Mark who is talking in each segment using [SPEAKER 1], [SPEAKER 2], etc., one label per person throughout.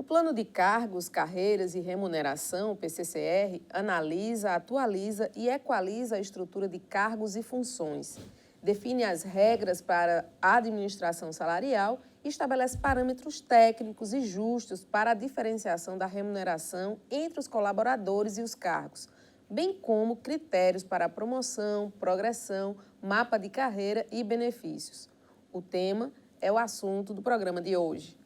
[SPEAKER 1] O Plano de Cargos, Carreiras e Remuneração, o PCCR, analisa, atualiza e equaliza a estrutura de cargos e funções, define as regras para a administração salarial e estabelece parâmetros técnicos e justos para a diferenciação da remuneração entre os colaboradores e os cargos, bem como critérios para a promoção, progressão, mapa de carreira e benefícios. O tema é o assunto do programa de hoje.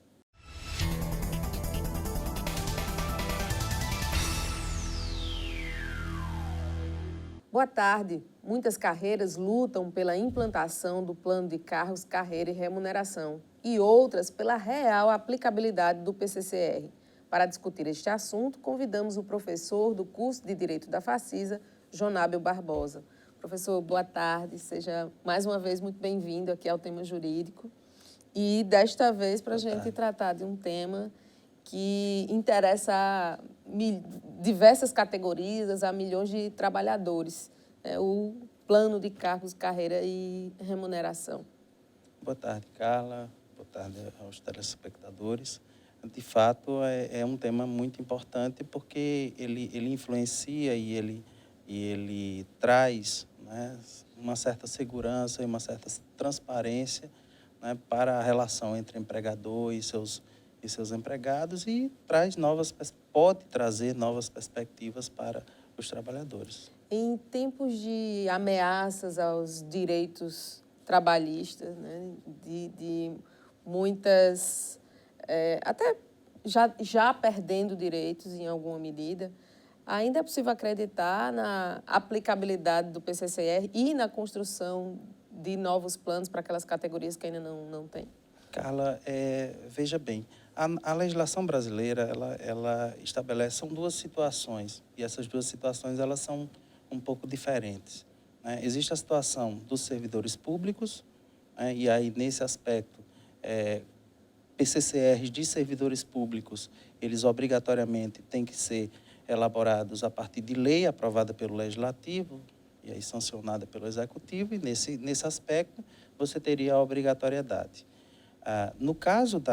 [SPEAKER 1] Boa tarde. Muitas carreiras lutam pela implantação do Plano de Cargos, Carreira e Remuneração e outras pela real aplicabilidade do PCCR. Para discutir este assunto, convidamos o professor do curso de Direito da Facisa, Jonábel Barbosa. Professor, boa tarde. Seja mais uma vez muito bem-vindo aqui ao Tema Jurídico. E desta vez para a gente tratar de um tema que interessa a diversas categorias, a milhões de trabalhadores, o Plano de Cargos, Carreira e Remuneração.
[SPEAKER 2] Boa tarde, Carla. Boa tarde aos telespectadores. De fato, é um tema muito importante porque ele influencia e ele traz, né, uma certa segurança e uma certa transparência, né, para a relação entre empregador e seus empregados e pode trazer novas perspectivas para os trabalhadores.
[SPEAKER 1] Em tempos de ameaças aos direitos trabalhistas, né, de muitas, até já perdendo direitos em alguma medida, ainda é possível acreditar na aplicabilidade do PCCR e na construção de novos planos para aquelas categorias que ainda não têm?
[SPEAKER 2] Carla, veja bem, a legislação brasileira, ela estabelece, são duas situações, e essas duas situações, elas são um pouco diferentes, né? Existe a situação dos servidores públicos, né? E aí, nesse aspecto, PCCRs de servidores públicos, eles obrigatoriamente têm que ser elaborados a partir de lei aprovada pelo Legislativo, e aí sancionada pelo Executivo, e nesse aspecto, você teria a obrigatoriedade. No caso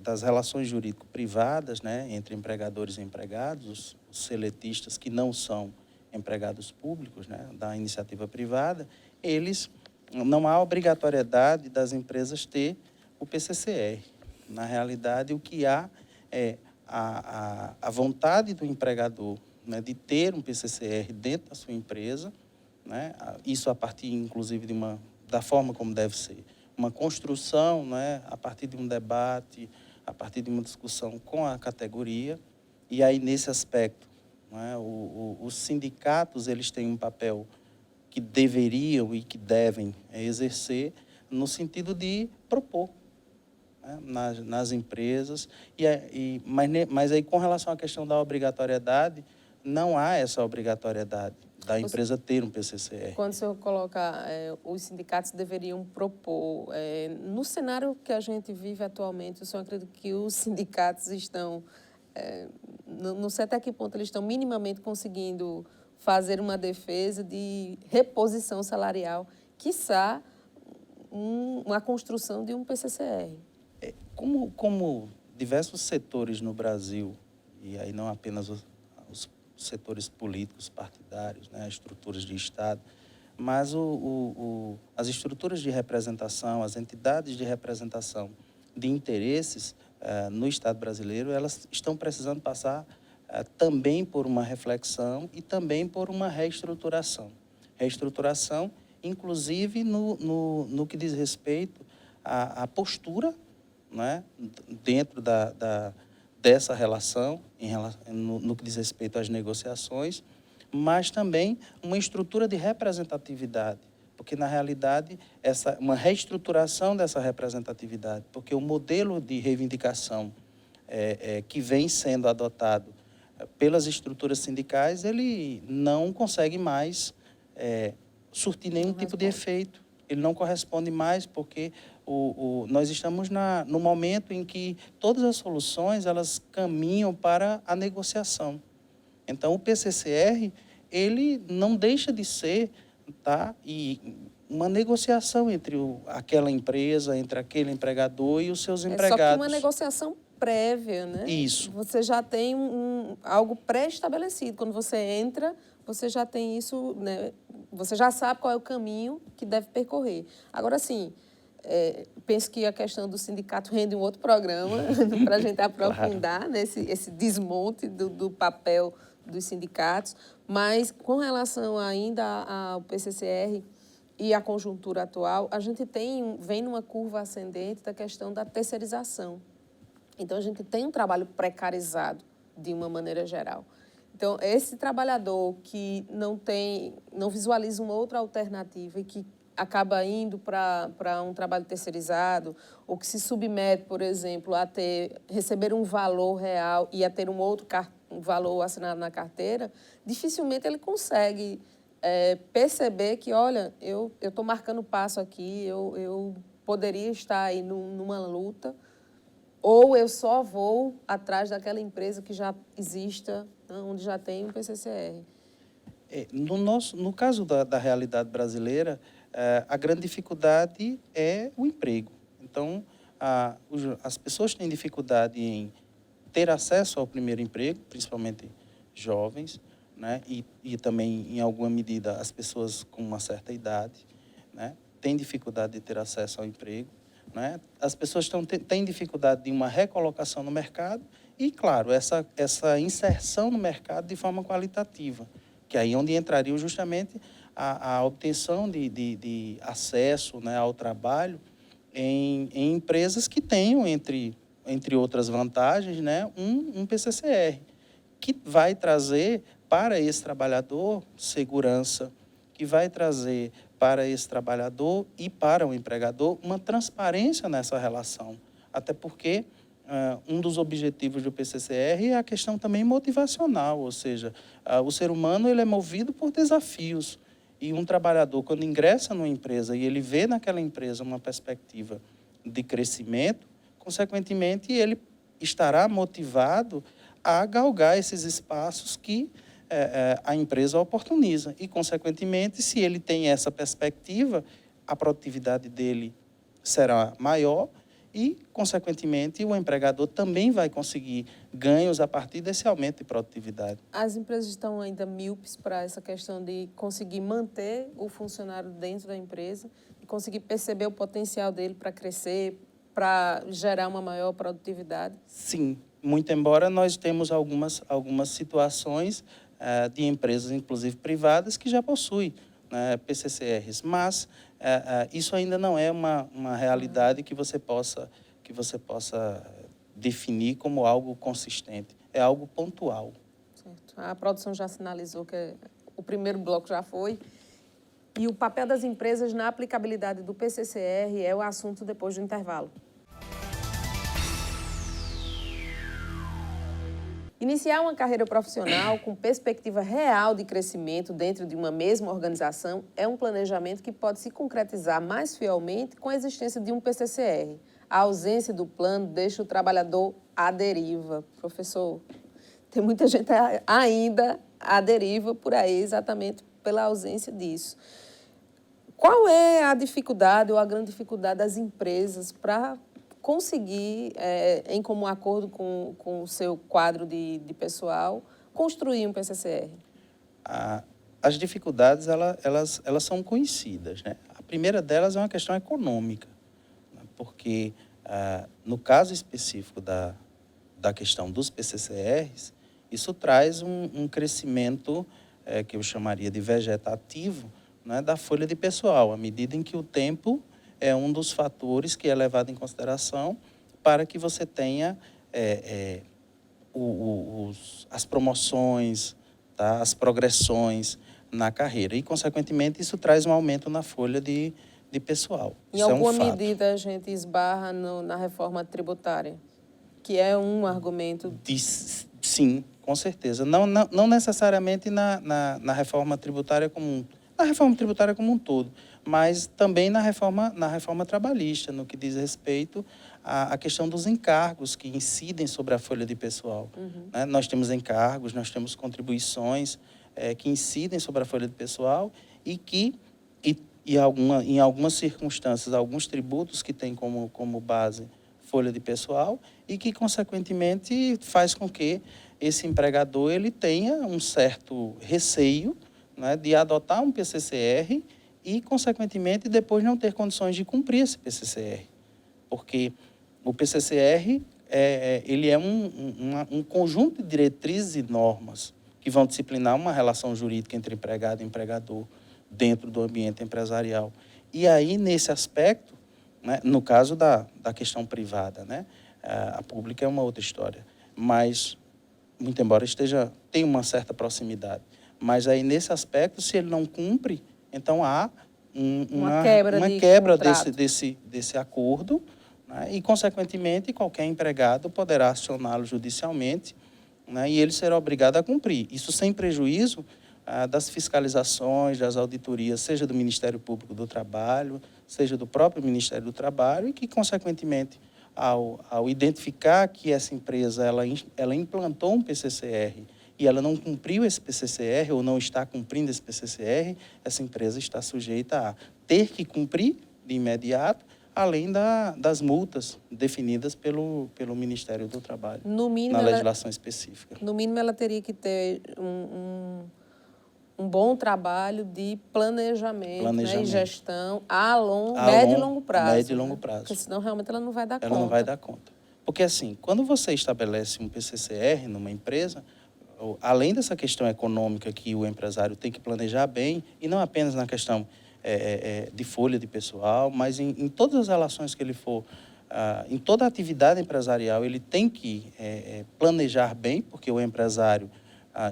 [SPEAKER 2] das relações jurídico-privadas, né, entre empregadores e empregados, os seletistas que não são empregados públicos, né, da iniciativa privada, não há obrigatoriedade das empresas ter o PCCR. Na realidade, o que há é a vontade do empregador, né, de ter um PCCR dentro da sua empresa, né, isso a partir, inclusive, da forma como deve ser. Uma construção, né, a partir de um debate, a partir de uma discussão com a categoria. E aí, nesse aspecto, né, os sindicatos eles têm um papel que deveriam e que devem exercer no sentido de propor, né, nas empresas. Mas aí, com relação à questão da obrigatoriedade, não há essa obrigatoriedade da empresa ter um PCCR.
[SPEAKER 1] Quando o senhor coloca, os sindicatos deveriam propor, no cenário que a gente vive atualmente, o senhor acredita que os sindicatos estão, não sei até que ponto eles estão minimamente conseguindo fazer uma defesa de reposição salarial, quiçá uma construção de um PCCR?
[SPEAKER 2] Como diversos setores no Brasil, e aí não apenas os setores políticos, partidários, né, as estruturas de Estado, mas as estruturas de representação, as entidades de representação de interesses no Estado brasileiro, elas estão precisando passar também por uma reflexão e também por uma reestruturação. Reestruturação, inclusive, no que diz respeito à postura, né, dentro dessa relação, no que diz respeito às negociações, mas também uma estrutura de representatividade, porque, na realidade, uma reestruturação dessa representatividade, porque o modelo de reivindicação que vem sendo adotado pelas estruturas sindicais, ele não consegue mais surtir nenhum tipo de efeito. Ele não corresponde mais porque nós estamos no momento em que todas as soluções elas caminham para a negociação. Então, o PCCR, ele não deixa de ser, uma negociação entre aquela empresa, entre aquele empregador e os seus empregados.
[SPEAKER 1] Só que uma negociação prévia, né?
[SPEAKER 2] Isso.
[SPEAKER 1] Você já tem algo pré-estabelecido. Quando você entra, você já tem isso, né? Você já sabe qual é o caminho que deve percorrer. Agora, sim, penso que a questão do sindicato rende um outro programa para a gente aprofundar, claro, nesse esse desmonte do papel dos sindicatos. Mas, com relação ainda ao PCCR e à conjuntura atual, a gente vem numa curva ascendente da questão da terceirização. Então, a gente tem um trabalho precarizado, de uma maneira geral. Então, esse trabalhador que não visualiza uma outra alternativa e que acaba indo para um trabalho terceirizado, ou que se submete, por exemplo, a receber um valor real e a ter um outro valor assinado na carteira, dificilmente ele consegue perceber que, olha, eu estou marcando passo aqui, eu poderia estar aí numa luta, ou eu só vou atrás daquela empresa que já exista, onde já tem um PCCR.
[SPEAKER 2] No caso da realidade brasileira, a grande dificuldade é o emprego. Então, as pessoas têm dificuldade em ter acesso ao primeiro emprego, principalmente jovens, né? E também, em alguma medida, as pessoas com uma certa idade, né? Têm dificuldade de ter acesso ao emprego, né? As pessoas têm dificuldade de uma recolocação no mercado e, claro, essa inserção no mercado de forma qualitativa, que aí é onde entraria justamente a obtenção de acesso, né, ao trabalho em empresas que tenham, entre outras vantagens, né, um PCCR, que vai trazer para esse trabalhador segurança, que vai trazer para esse trabalhador e para o empregador uma transparência nessa relação. Até porque um dos objetivos do PCCR é a questão também motivacional, ou seja, o ser humano ele é movido por desafios. E um trabalhador, quando ingressa numa empresa e ele vê naquela empresa uma perspectiva de crescimento, consequentemente, ele estará motivado a galgar esses espaços que a empresa oportuniza. E, consequentemente, se ele tem essa perspectiva, a produtividade dele será maior e, consequentemente, o empregador também vai conseguir ganhos a partir desse aumento de produtividade.
[SPEAKER 1] As empresas estão ainda míopes para essa questão de conseguir manter o funcionário dentro da empresa e conseguir perceber o potencial dele para crescer, para gerar uma maior produtividade?
[SPEAKER 2] Sim, muito embora nós temos algumas situações de empresas, inclusive privadas, que já possuem, né, PCCRs, mas isso ainda não é uma realidade que você possa definir como algo consistente. É algo pontual.
[SPEAKER 1] Certo. A produção já sinalizou que o primeiro bloco já foi. E o papel das empresas na aplicabilidade do PCCR é o assunto depois do intervalo. Iniciar uma carreira profissional com perspectiva real de crescimento dentro de uma mesma organização é um planejamento que pode se concretizar mais fielmente com a existência de um PCCR. A ausência do plano deixa o trabalhador à deriva. Professor, tem muita gente ainda à deriva por aí, exatamente pela ausência disso. Qual é a dificuldade ou a grande dificuldade das empresas para conseguir, em comum acordo com o seu quadro de pessoal, construir um PCCR?
[SPEAKER 2] As dificuldades, elas são conhecidas, né? A primeira delas é uma questão econômica, né? Porque, no caso específico da questão dos PCCRs, isso traz um crescimento que eu chamaria de vegetativo, né, da folha de pessoal, à medida em que o tempo é um dos fatores que é levado em consideração para que você tenha as promoções, tá, as progressões na carreira. E, consequentemente, isso traz um aumento na folha de pessoal.
[SPEAKER 1] Em alguma medida, a gente esbarra na reforma tributária, que é um argumento...
[SPEAKER 2] Sim, com certeza. Não necessariamente na reforma tributária como um todo, mas também na reforma trabalhista, no que diz respeito à questão dos encargos que incidem sobre a folha de pessoal.
[SPEAKER 1] Uhum.
[SPEAKER 2] Né? Nós temos encargos, nós temos contribuições que incidem sobre a folha de pessoal e que, em algumas circunstâncias, alguns tributos que têm como base folha de pessoal e que, consequentemente, faz com que esse empregador ele tenha um certo receio, né, de adotar um PCCR e, consequentemente, depois não ter condições de cumprir esse PCCR. Porque o PCCR ele é um conjunto de diretrizes e normas que vão disciplinar uma relação jurídica entre empregado e empregador dentro do ambiente empresarial. E aí, nesse aspecto, né, no caso da questão privada, né, a pública é uma outra história, mas, muito embora tenha uma certa proximidade, mas aí, nesse aspecto, se ele não cumpre, então há
[SPEAKER 1] Uma
[SPEAKER 2] quebra
[SPEAKER 1] contrato.
[SPEAKER 2] desse acordo, né, e, consequentemente, qualquer empregado poderá acioná-lo judicialmente, né, e ele será obrigado a cumprir. Isso sem prejuízo das fiscalizações, das auditorias, seja do Ministério Público do Trabalho, seja do próprio Ministério do Trabalho, e que, consequentemente, ao identificar que essa empresa ela implantou um PCCR e ela não cumpriu esse PCCR ou não está cumprindo esse PCCR, essa empresa está sujeita a ter que cumprir de imediato, além das multas definidas pelo Ministério do Trabalho,
[SPEAKER 1] No mínimo,
[SPEAKER 2] na legislação específica.
[SPEAKER 1] No mínimo, ela teria que ter um bom trabalho de planejamento, né, e gestão médio e longo prazo.
[SPEAKER 2] Médio e
[SPEAKER 1] né?
[SPEAKER 2] longo prazo.
[SPEAKER 1] Porque senão realmente ela não vai dar conta.
[SPEAKER 2] Ela não vai dar conta. Porque assim, quando você estabelece um PCCR numa empresa, além dessa questão econômica que o empresário tem que planejar bem, e não apenas na questão de folha de pessoal, mas em todas as relações que ele for, em toda a atividade empresarial, ele tem que planejar bem, porque o empresário,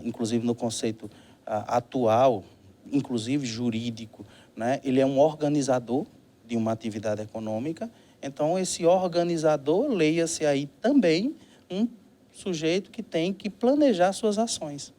[SPEAKER 2] inclusive no conceito atual, inclusive jurídico, né, ele é um organizador de uma atividade econômica. Então, esse organizador, leia-se aí também um sujeito que tem que planejar suas ações.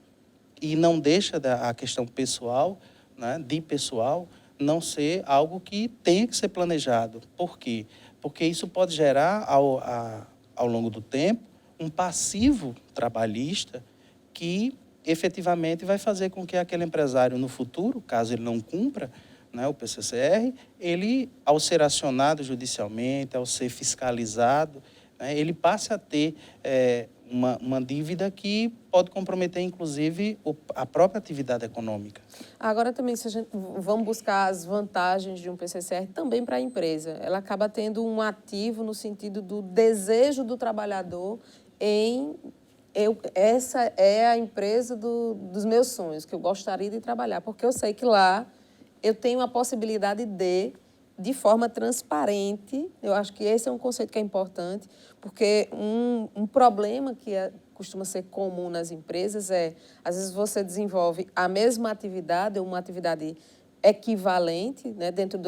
[SPEAKER 2] E não deixa a questão pessoal, né, de pessoal, não ser algo que tenha que ser planejado. Por quê? Porque isso pode gerar, ao longo do tempo, um passivo trabalhista que efetivamente vai fazer com que aquele empresário, no futuro, caso ele não cumpra, né, o PCCR, ele, ao ser acionado judicialmente, ao ser fiscalizado, né, ele passe a ter uma dívida que pode comprometer, inclusive, a própria atividade econômica.
[SPEAKER 1] Agora, também, vamos buscar as vantagens de um PCCR também para a empresa. Ela acaba tendo um ativo no sentido do desejo do trabalhador essa é a empresa dos meus sonhos, que eu gostaria de trabalhar, porque eu sei que lá eu tenho a possibilidade de forma transparente, eu acho que esse é um conceito que é importante, porque um problema que costuma ser comum nas empresas às vezes você desenvolve a mesma atividade, ou uma atividade equivalente, né, dentro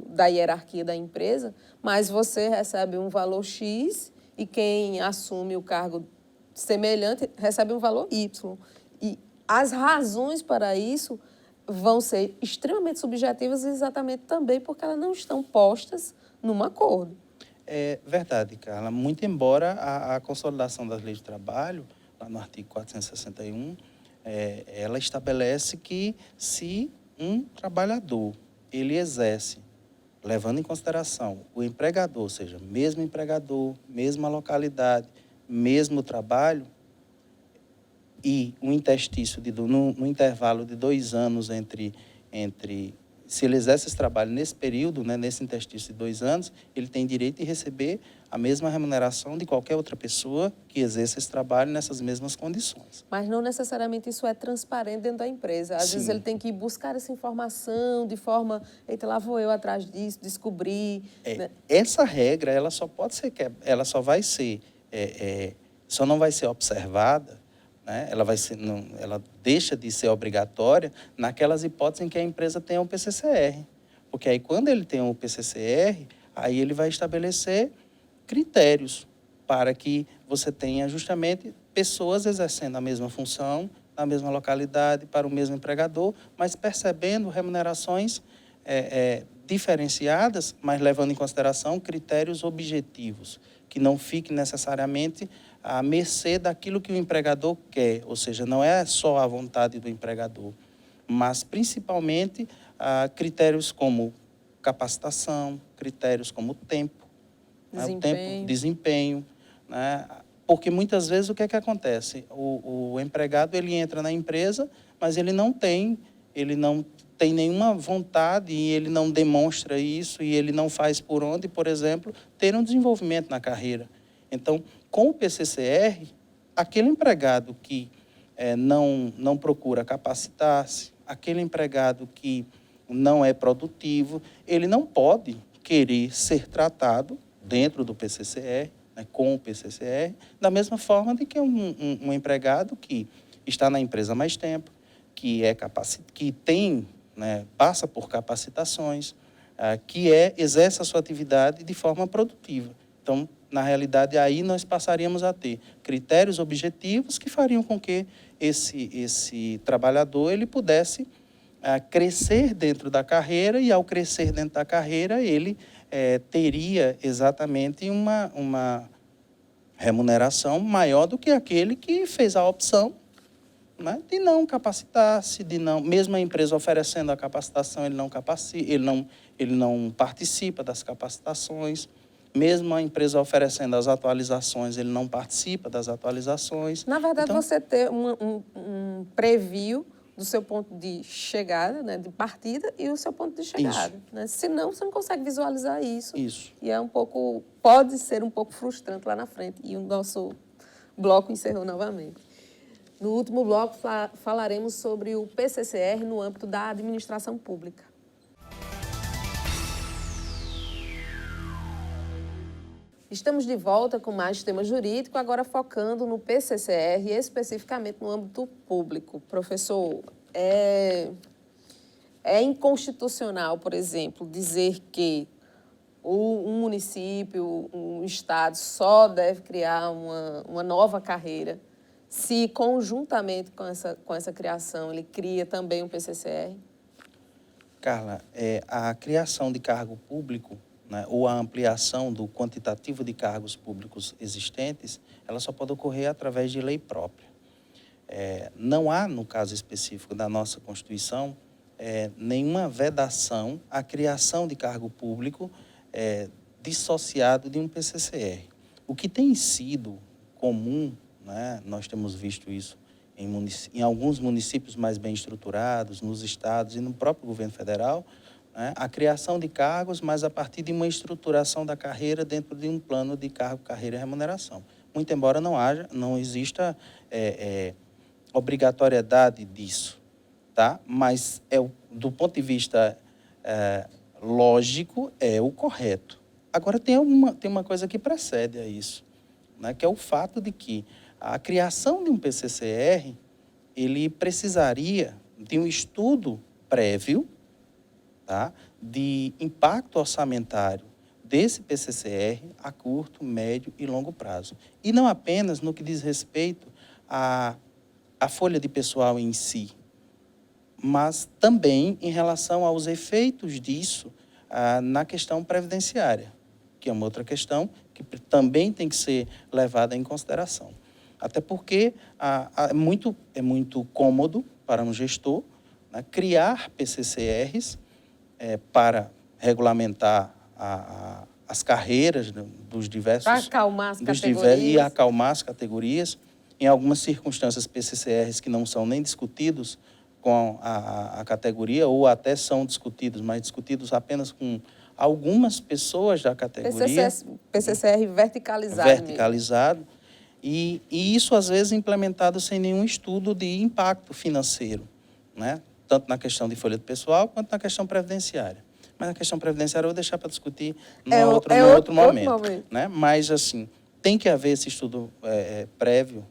[SPEAKER 1] da hierarquia da empresa, mas você recebe um valor X e quem assume o cargo semelhante recebe um valor Y. E as razões para isso vão ser extremamente subjetivas, exatamente também porque elas não estão postas num acordo.
[SPEAKER 2] É verdade, Carla. Muito embora a consolidação das leis de trabalho, lá no artigo 461, ela estabelece que se um trabalhador ele exerce, levando em consideração o empregador, ou seja, mesmo empregador, mesma localidade, mesmo trabalho, e um interstício no intervalo de 2 anos se ele exerce esse trabalho nesse período, né, nesse interstício de 2 anos, ele tem direito de receber a mesma remuneração de qualquer outra pessoa que exerça esse trabalho nessas mesmas condições.
[SPEAKER 1] Mas não necessariamente isso é transparente dentro da empresa. Às vezes ele tem que ir buscar essa informação de forma, eita, lá vou eu atrás disso, descobrir. Né?
[SPEAKER 2] Essa regra, ela só pode ser, ela só vai ser, só não vai ser observada, né? Ela deixa de ser obrigatória naquelas hipóteses em que a empresa tem um PCCR. Porque aí, quando ele tem um PCCR, aí ele vai estabelecer critérios para que você tenha justamente pessoas exercendo a mesma função, na mesma localidade, para o mesmo empregador, mas percebendo remunerações diferenciadas, mas levando em consideração critérios objetivos, que não fiquem necessariamente à mercê daquilo que o empregador quer, ou seja, não é só a vontade do empregador, mas principalmente critérios como capacitação, critérios como tempo, né? O tempo, desempenho, né? Porque muitas vezes o que é que acontece? O empregado ele entra na empresa, mas ele não tem nenhuma vontade e ele não demonstra isso e ele não faz por onde, por exemplo, ter um desenvolvimento na carreira. Então, com o PCCR, aquele empregado que não procura capacitar-se, aquele empregado que não é produtivo, ele não pode querer ser tratado dentro do PCCR, né, com o PCCR, da mesma forma de que um empregado que está na empresa há mais tempo, que tem, né, passa por capacitações, que exerce a sua atividade de forma produtiva. Então, na realidade, aí nós passaríamos a ter critérios objetivos que fariam com que esse trabalhador ele pudesse crescer dentro da carreira, e ao crescer dentro da carreira, ele teria exatamente uma remuneração maior do que aquele que fez a opção, né, de não capacitar-se, mesmo a empresa oferecendo a capacitação, ele não participa das capacitações, mesmo a empresa oferecendo as atualizações, ele não participa das atualizações.
[SPEAKER 1] Na verdade,
[SPEAKER 2] então,
[SPEAKER 1] você ter um preview do seu ponto de chegada, né, de partida, e o seu ponto de chegada. Né? Senão, você não consegue visualizar isso.
[SPEAKER 2] Isso.
[SPEAKER 1] E pode ser um pouco frustrante lá na frente. E o nosso bloco encerrou novamente. No último bloco, falaremos sobre o PCCR no âmbito da administração pública. Estamos de volta com mais tema jurídico, agora focando no PCCR, especificamente no âmbito público. Professor, é inconstitucional, por exemplo, dizer que um município, um estado só deve criar uma nova carreira se, conjuntamente com essa criação, ele cria também um PCCR?
[SPEAKER 2] Carla, a criação de cargo público, né, ou a ampliação do quantitativo de cargos públicos existentes, ela só pode ocorrer através de lei própria. Não há, no caso específico da nossa Constituição, nenhuma vedação à criação de cargo público dissociado de um PCCR. O que tem sido comum, né, nós temos visto isso em alguns municípios mais bem estruturados, nos estados e no próprio governo federal, né, a criação de cargos, mas a partir de uma estruturação da carreira dentro de um plano de cargo, carreira e remuneração. Muito embora não exista obrigatoriedade disso, tá? Mas do ponto de vista lógico, é o correto. Agora, tem uma coisa que precede a isso, né, que é o fato de que a criação de um PCCR, ele precisaria de um estudo prévio, tá, de impacto orçamentário desse PCCR a curto, médio e longo prazo. E não apenas no que diz respeito à folha de pessoal em si, mas também em relação aos efeitos disso na questão previdenciária, que é uma outra questão que também tem que ser levada em consideração. Até porque é muito cômodo para um gestor, né, criar PCCRs para regulamentar as carreiras dos diversos...
[SPEAKER 1] Para acalmar as categorias.
[SPEAKER 2] E acalmar as categorias. Em algumas circunstâncias, PCCRs que não são nem discutidos com a categoria, ou até são discutidos, mas discutidos apenas com algumas pessoas da categoria.
[SPEAKER 1] PCCR verticalizado.
[SPEAKER 2] Verticalizado. E isso, às vezes, implementado sem nenhum estudo de impacto financeiro, né? Tanto na questão de folha de pessoal, quanto na questão previdenciária. Mas na questão previdenciária eu vou deixar para discutir em outro momento. Né? Mas, assim, tem que haver esse estudo prévio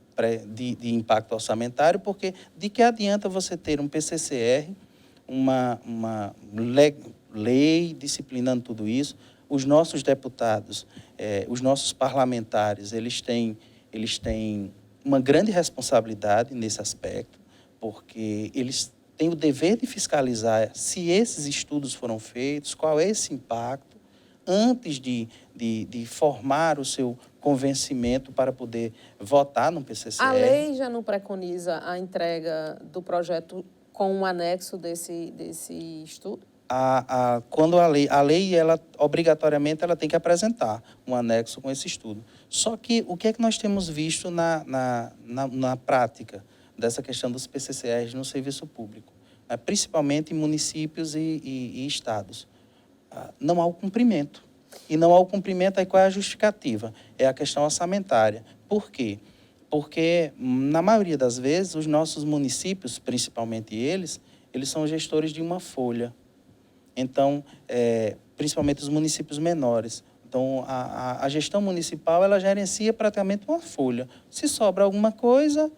[SPEAKER 2] de impacto orçamentário, porque de que adianta você ter um PCCR, uma lei disciplinando tudo isso? Os nossos deputados, os nossos parlamentares, eles têm uma grande responsabilidade nesse aspecto, porque eles têm o dever de fiscalizar se esses estudos foram feitos, qual é esse impacto, antes de formar o seu convencimento para poder votar no PCCR.
[SPEAKER 1] A lei já não preconiza a entrega do projeto com um anexo desse estudo?
[SPEAKER 2] quando a lei ela, obrigatoriamente, ela tem que apresentar um anexo com esse estudo. Só que o que é que nós temos visto na prática dessa questão dos PCCRs no serviço público, né? Principalmente em municípios e estados? Não há o cumprimento. E não há o cumprimento, aí qual é a justificativa? É a questão orçamentária. Por quê? Porque, na maioria das vezes, os nossos municípios, principalmente eles são gestores de uma folha. Então, principalmente os municípios menores. Então, a gestão municipal, ela gerencia praticamente uma folha. Se sobra alguma coisa,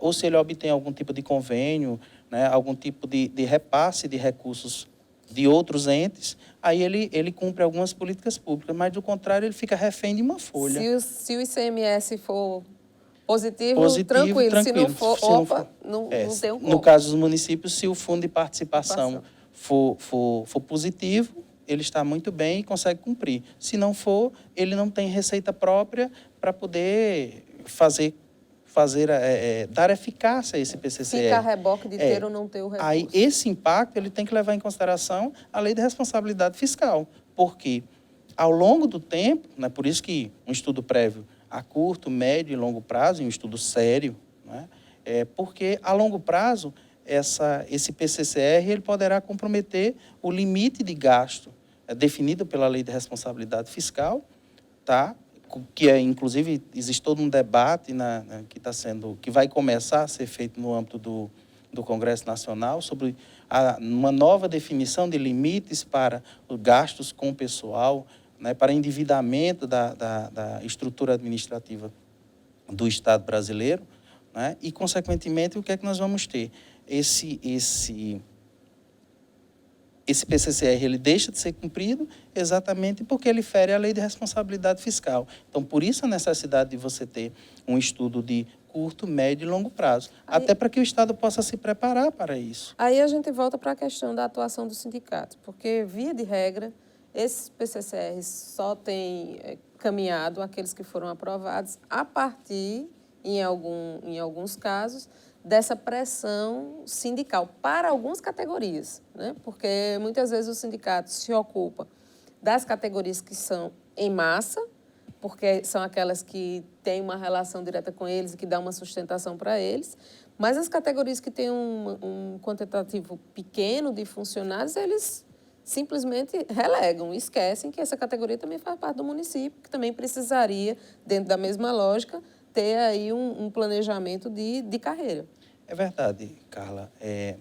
[SPEAKER 2] ou se ele obtém algum tipo de convênio, né, algum tipo de repasse de recursos de outros entes, aí ele cumpre algumas políticas públicas, mas, do contrário, ele fica refém de uma folha.
[SPEAKER 1] Se o ICMS for positivo, tranquilo. Se não for, não tem um como.
[SPEAKER 2] No caso dos municípios, se o fundo de participação for positivo, ele está muito bem e consegue cumprir. Se não for, ele não tem receita própria para poder dar eficácia a esse PCCR.
[SPEAKER 1] Fica a reboque de ter ou não ter o recurso.
[SPEAKER 2] Aí, esse impacto, ele tem que levar em consideração a lei de responsabilidade fiscal, porque, ao longo do tempo, né, por isso que um estudo prévio a curto, médio e longo prazo, um estudo sério, né, porque, a longo prazo, esse PCCR ele poderá comprometer o limite de gasto definido pela lei de responsabilidade fiscal, tá? Que inclusive existe todo um debate que vai começar a ser feito no âmbito do Congresso Nacional sobre uma nova definição de limites para os gastos com o pessoal, né, para endividamento da estrutura administrativa do Estado brasileiro, né, e, consequentemente, o que é que nós vamos ter? Esse PCCR ele deixa de ser cumprido exatamente porque ele fere a lei de responsabilidade fiscal. Então, por isso a necessidade de você ter um estudo de curto, médio e longo prazo, até para que o Estado possa se preparar para isso.
[SPEAKER 1] Aí a gente volta para a questão da atuação dos sindicatos, porque, via de regra, esses PCCRs só têm caminhado, aqueles que foram aprovados, a partir, em alguns casos, dessa pressão sindical para algumas categorias, né? Porque muitas vezes o sindicato se ocupa das categorias que são em massa, porque são aquelas que têm uma relação direta com eles e que dão uma sustentação para eles, mas as categorias que têm um quantitativo pequeno de funcionários, eles simplesmente relegam, esquecem que essa categoria também faz parte do município, que também precisaria, dentro da mesma lógica, ter aí um planejamento de carreira.
[SPEAKER 2] É verdade, Carla.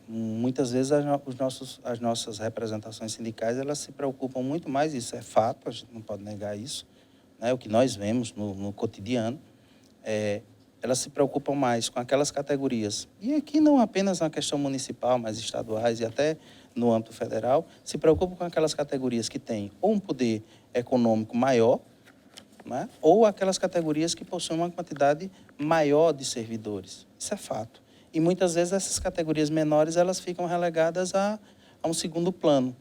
[SPEAKER 2] Muitas vezes as nossas representações sindicais elas se preocupam muito mais, isso é fato, a gente não pode negar isso, né? O que nós vemos no cotidiano, elas se preocupam mais com aquelas categorias, e aqui não apenas na questão municipal, mas estaduais e até no âmbito federal, se preocupam com aquelas categorias que têm ou um poder econômico maior, né? Ou aquelas categorias que possuem uma quantidade maior de servidores. Isso é fato. E muitas vezes essas categorias menores elas ficam relegadas a um segundo plano.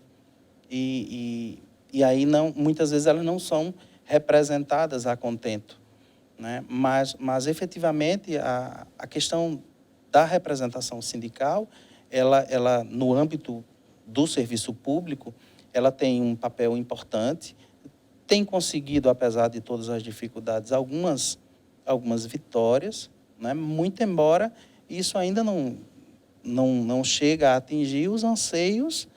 [SPEAKER 2] E aí muitas vezes elas não são representadas a contento, né? Mas efetivamente a questão da representação sindical, ela no âmbito do serviço público, ela tem um papel importante, tem conseguido, apesar de todas as dificuldades, algumas vitórias, né? Muito embora isso ainda não chega a atingir os anseios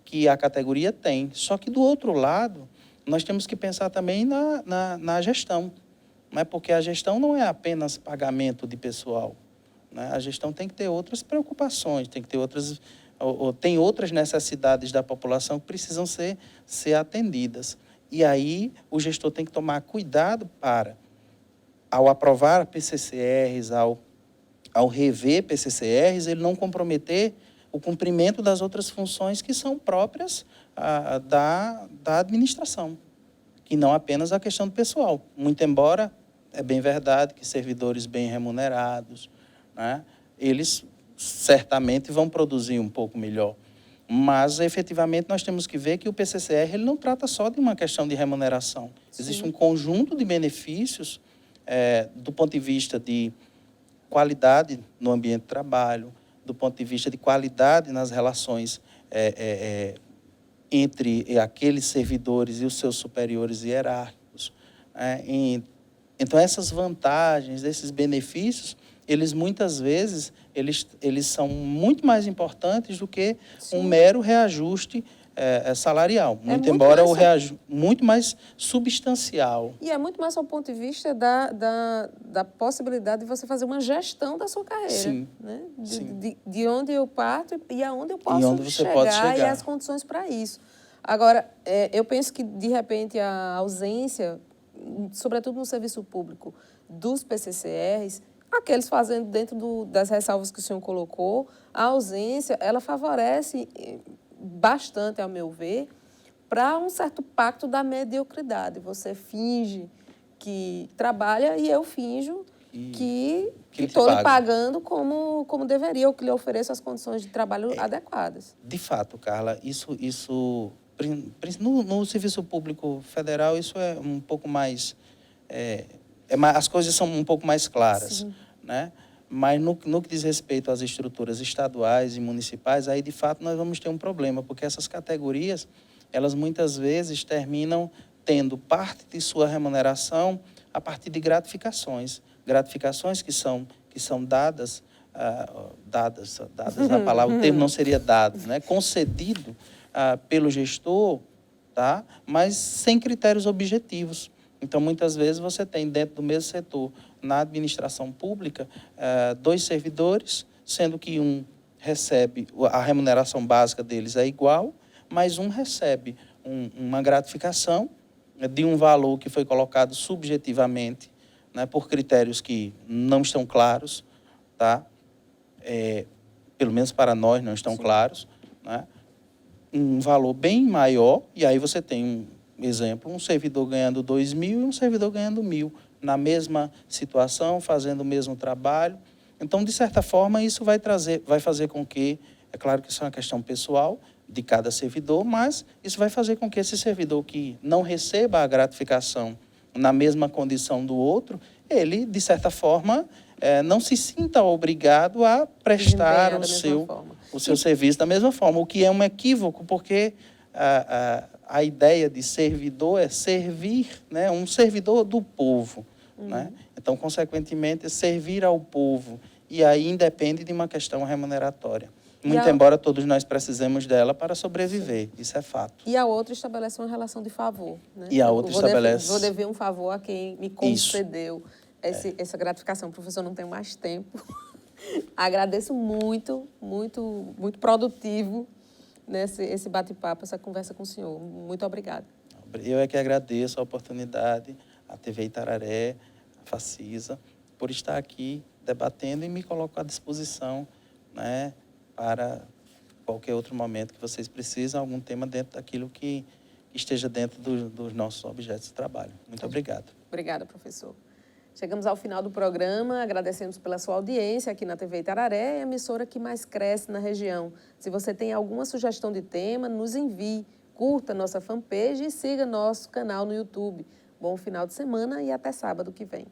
[SPEAKER 2] que a categoria tem. Só que, do outro lado, nós temos que pensar também na gestão, né? Porque a gestão não é apenas pagamento de pessoal, né? A gestão tem que ter outras preocupações, tem que ter tem outras necessidades da população que precisam ser atendidas. E aí o gestor tem que tomar cuidado para, ao aprovar PCCRs, ao rever PCCRs, ele não comprometer o cumprimento das outras funções que são próprias da administração, e não apenas a questão do pessoal. Muito embora, é bem verdade que servidores bem remunerados, né, eles certamente vão produzir um pouco melhor. Mas, efetivamente, nós temos que ver que o PCCR ele não trata só de uma questão de remuneração. Sim. Existe um conjunto de benefícios do ponto de vista de qualidade no ambiente de trabalho, do ponto de vista de qualidade nas relações entre aqueles servidores e os seus superiores hierárquicos. Então, essas vantagens, esses benefícios, eles muitas vezes eles são muito mais importantes do que um mero reajuste salarial, muito embora o reajuste muito mais substancial.
[SPEAKER 1] E é muito mais do ponto de vista da possibilidade de você fazer uma gestão da sua carreira.
[SPEAKER 2] Sim.
[SPEAKER 1] Né?
[SPEAKER 2] Sim.
[SPEAKER 1] De onde eu parto e aonde eu posso
[SPEAKER 2] onde você pode chegar
[SPEAKER 1] e as condições para isso. Agora, eu penso que, de repente, a ausência, sobretudo no serviço público, dos PCCRs, aqueles fazendo dentro das ressalvas que o senhor colocou, a ausência, ela favorece bastante, ao meu ver, para um certo pacto da mediocridade. Você finge que trabalha e eu finjo que estou lhe pagando como deveria, ou que lhe ofereço as condições de trabalho adequadas.
[SPEAKER 2] De fato, Carla, isso no serviço público federal, isso é um pouco mais... as coisas são um pouco mais claras, né? Mas no que diz respeito às estruturas estaduais e municipais, aí, de fato, nós vamos ter um problema, porque essas categorias, elas muitas vezes terminam tendo parte de sua remuneração a partir de gratificações que são dadas, a palavra, o termo não seria dado, né? Concedido pelo gestor, tá? Mas sem critérios objetivos. Então, muitas vezes, você tem dentro do mesmo setor, na administração pública, 2 servidores, sendo que um recebe, a remuneração básica deles é igual, mas um recebe uma gratificação de um valor que foi colocado subjetivamente, né, por critérios que não estão claros, tá? Pelo menos para nós não estão claros, né? Um valor bem maior, e aí você tem exemplo, um servidor ganhando 2.000 e um servidor ganhando 1.000, na mesma situação, fazendo o mesmo trabalho. Então, de certa forma, isso vai fazer com que, é claro que isso é uma questão pessoal de cada servidor, mas isso vai fazer com que esse servidor que não receba a gratificação na mesma condição do outro, ele, de certa forma, não se sinta obrigado a prestar o seu serviço da mesma forma, o que é um equívoco, porque a ideia de servidor é servir, né, um servidor do povo. Né? Então, consequentemente, servir ao povo. E aí independe de uma questão remuneratória. Muito embora todos nós precisemos dela para sobreviver. Isso é fato.
[SPEAKER 1] E a outra estabelece uma relação de favor. Né?
[SPEAKER 2] E a outra estabelece...
[SPEAKER 1] Vou dever um favor a quem me concedeu essa gratificação. Professor, não tenho mais tempo. Agradeço muito, muito, muito produtivo esse bate-papo, essa conversa com o senhor. Muito obrigada.
[SPEAKER 2] Eu é que agradeço a oportunidade, a TV Itararé, a Facisa, por estar aqui debatendo e me coloco à disposição, né, para qualquer outro momento que vocês precisem, algum tema dentro daquilo que esteja dentro dos nossos objetos de trabalho. Muito obrigado.
[SPEAKER 1] Obrigada, professor. Chegamos ao final do programa, agradecemos pela sua audiência aqui na TV Itararé, a emissora que mais cresce na região. Se você tem alguma sugestão de tema, nos envie, curta nossa fanpage e siga nosso canal no YouTube. Bom final de semana e até sábado que vem.